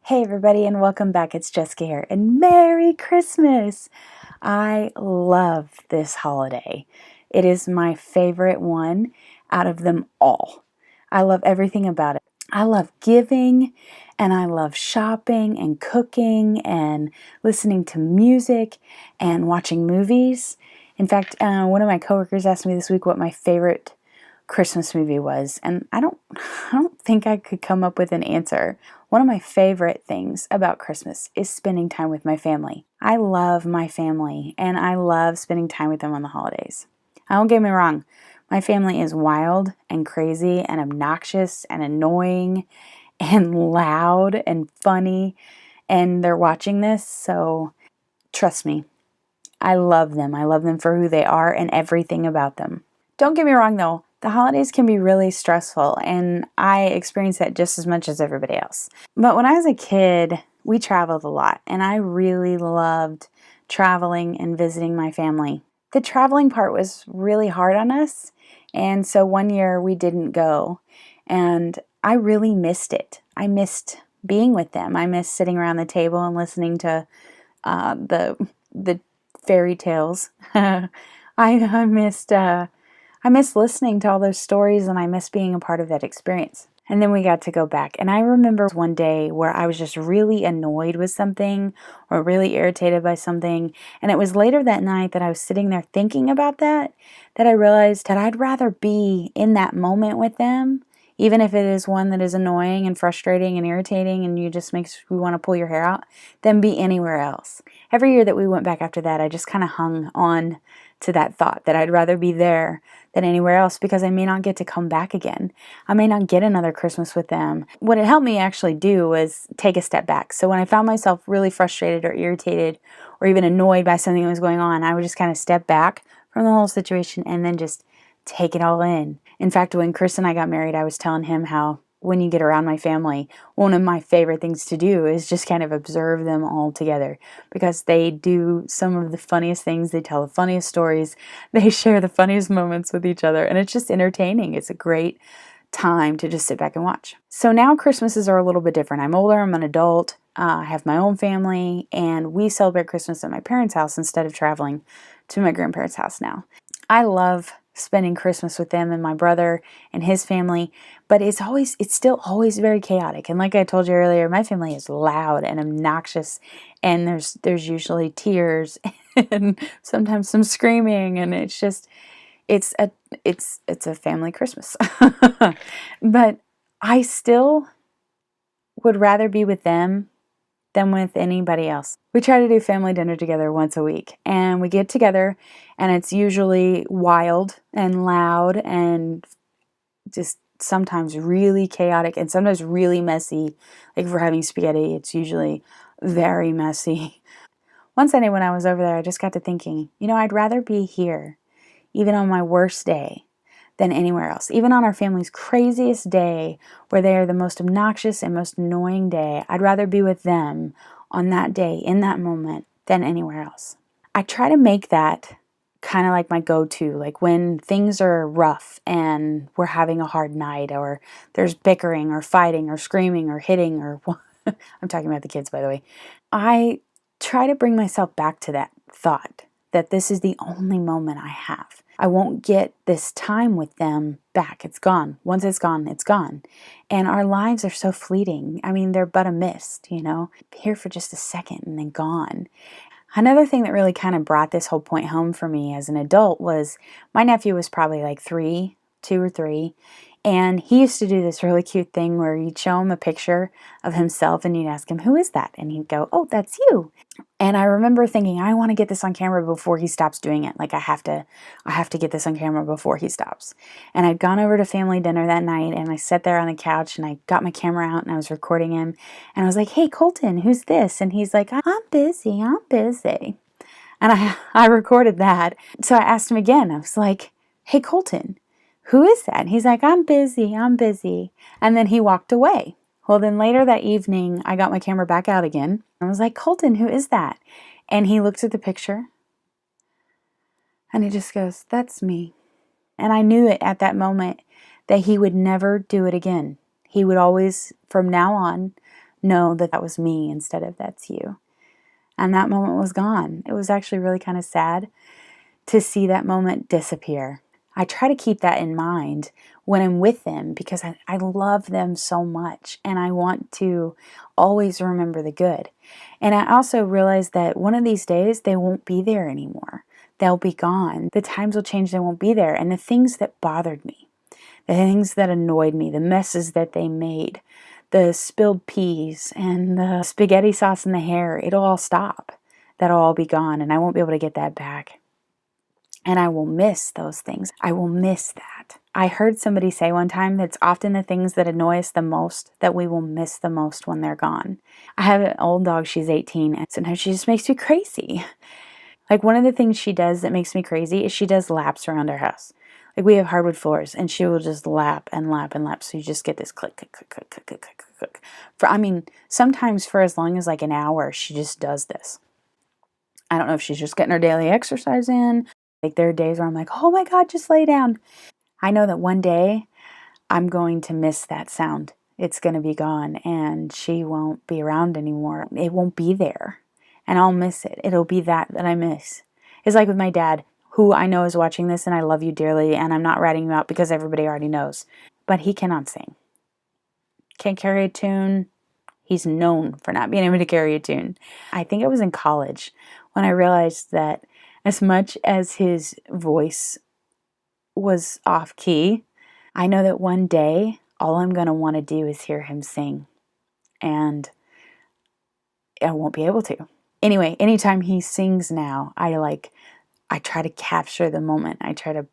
Hey everybody, and welcome back. It's Jessica here, and Merry Christmas! I love this holiday. It is my favorite one out of them all. I love everything about it. I love giving, and I love shopping and cooking and listening to music and watching movies. In fact, one of my coworkers asked me this week what my favorite Christmas movie was, and I don't think I could come up with an answer. One of my favorite things about Christmas is spending time with my family. I love my family, and I love spending time with them on the holidays. Don't get me wrong, my family is wild and crazy and obnoxious and annoying and loud and funny, and they're watching this, so trust me, I love them. I love them for who they are and everything about them. Don't get me wrong though, the holidays can be really stressful, and I experience that just as much as everybody else. But when I was a kid, we traveled a lot, and I really loved traveling and visiting my family. The traveling part was really hard on us, and so one year we didn't go, and I really missed it. I missed being with them. I missed sitting around the table and listening to the fairy tales. I missed listening to all those stories, and I missed being a part of that experience. And then we got to go back. And I remember one day where I was just really annoyed with something or really irritated by something. And it was later that night that I was sitting there thinking about that I realized that I'd rather be in that moment with them, even if it is one that is annoying and frustrating and irritating and you just makes you want to pull your hair out, than be anywhere else. Every year that we went back after that, I just kind of hung on to that thought that I'd rather be there than anywhere else, because I may not get to come back again. I may not get another Christmas with them. What it helped me actually do was take a step back. So when I found myself really frustrated or irritated or even annoyed by something that was going on, I would just kind of step back from the whole situation and then just take it all in. In fact, when Chris and I got married, I was telling him how when you get around my family, one of my favorite things to do is just kind of observe them all together, because they do some of the funniest things. They tell the funniest stories. They share the funniest moments with each other, and it's just entertaining. It's a great time to just sit back and watch. So now Christmases are a little bit different. I'm older, I'm an adult, I have my own family, and we celebrate Christmas at my parents' house instead of traveling to my grandparents' house now. I love spending Christmas with them and my brother and his family, but it's still always very chaotic. And like I told you earlier, my family is loud and obnoxious, and there's usually tears and sometimes some screaming, and it's a family Christmas. But I still would rather be with them than with anybody else. We try to do family dinner together once a week, and we get together, and it's usually wild and loud and just sometimes really chaotic and sometimes really messy. Like if we're having spaghetti, it's usually very messy. One Sunday when I was over there, I just got to thinking, I'd rather be here, even on my worst day, than anywhere else. Even on our family's craziest day, where they are the most obnoxious and most annoying day, I'd rather be with them on that day, in that moment, than anywhere else. I try to make that kind of like my go-to, like when things are rough and we're having a hard night, or there's bickering or fighting or screaming or hitting or I'm talking about the kids, by the way. I try to bring myself back to that thought that this is the only moment I have. I won't get this time with them back. It's gone. Once it's gone, it's gone. And our lives are so fleeting. I mean, they're but a mist, here for just a second and then gone. Another thing that really kind of brought this whole point home for me as an adult was my nephew was probably like 2 or 3, and he used to do this really cute thing where you'd show him a picture of himself and you'd ask him, "Who is that?" And he'd go, "Oh, that's you." And I remember thinking, I want to get this on camera before he stops doing it. Like I have to get this on camera before he stops. And I'd gone over to family dinner that night, and I sat there on the couch and I got my camera out and I was recording him. And I was like, "Hey, Colton, who's this?" And he's like, I'm busy. And I recorded that. So I asked him again. I was like, "Hey, Colton, who is that?" And he's like, I'm busy. And then he walked away. Well, then later that evening, I got my camera back out again. I was like, "Colton, who is that?" And he looked at the picture and he just goes, "That's me." And I knew it at that moment that he would never do it again. He would always, from now on, know that that was me instead of that's you. And that moment was gone. It was actually really kind of sad to see that moment disappear. I try to keep that in mind when I'm with them because I love them so much and I want to always remember the good. And I also realize that one of these days they won't be there anymore. They'll be gone. The times will change, they won't be there. And the things that bothered me, the things that annoyed me, the messes that they made, the spilled peas and the spaghetti sauce in the hair, it'll all stop. That'll all be gone and I won't be able to get that back. And I will miss those things. I will miss that. I heard somebody say one time that it's often the things that annoy us the most that we will miss the most when they're gone. I have an old dog, she's 18, and sometimes she just makes me crazy. Like one of the things she does that makes me crazy is she does laps around our house. Like we have hardwood floors and she will just lap and lap and lap. So you just get this click, click, click, click, click, click, click, click. Sometimes for as long as like an hour, she just does this. I don't know if she's just getting her daily exercise in. Like there are days where I'm like, oh my God, just lay down. I know that one day I'm going to miss that sound. It's going to be gone and she won't be around anymore. It won't be there and I'll miss it. It'll be that I miss. It's like with my dad, who I know is watching this and I love you dearly and I'm not ratting you out because everybody already knows. But he cannot sing. Can't carry a tune. He's known for not being able to carry a tune. I think it was in college when I realized that as much as his voice was off key, I know that one day all I'm going to want to do is hear him sing. And I won't be able to. Anyway, anytime he sings now, I try to capture the moment. I try to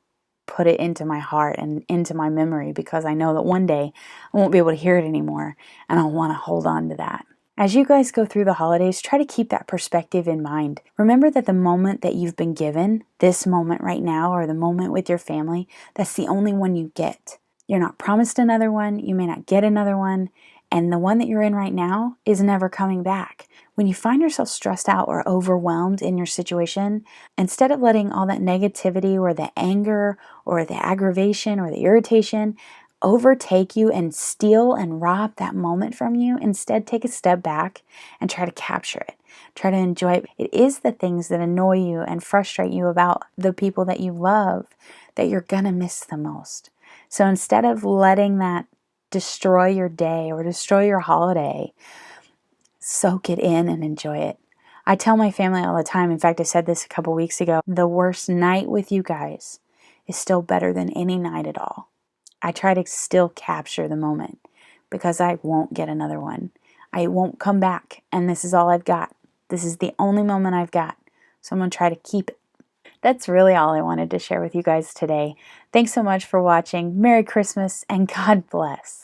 put it into my heart and into my memory because I know that one day I won't be able to hear it anymore and I'll want to hold on to that. As you guys go through the holidays, try to keep that perspective in mind. Remember that the moment that you've been given, this moment right now, or the moment with your family, that's the only one you get. You're not promised another one, you may not get another one, and the one that you're in right now is never coming back. When you find yourself stressed out or overwhelmed in your situation, instead of letting all that negativity or the anger or the aggravation or the irritation overtake you and steal and rob that moment from you, instead take a step back and try to capture it. Try to enjoy it. It is the things that annoy you and frustrate you about the people that you love that you're going to miss the most. So instead of letting that destroy your day or destroy your holiday, soak it in and enjoy it. I tell my family all the time, in fact, I said this a couple weeks ago, the worst night with you guys is still better than any night at all. I try to still capture the moment because I won't get another one. I won't come back, and this is all I've got. This is the only moment I've got, so I'm going to try to keep it. That's really all I wanted to share with you guys today. Thanks so much for watching. Merry Christmas, and God bless.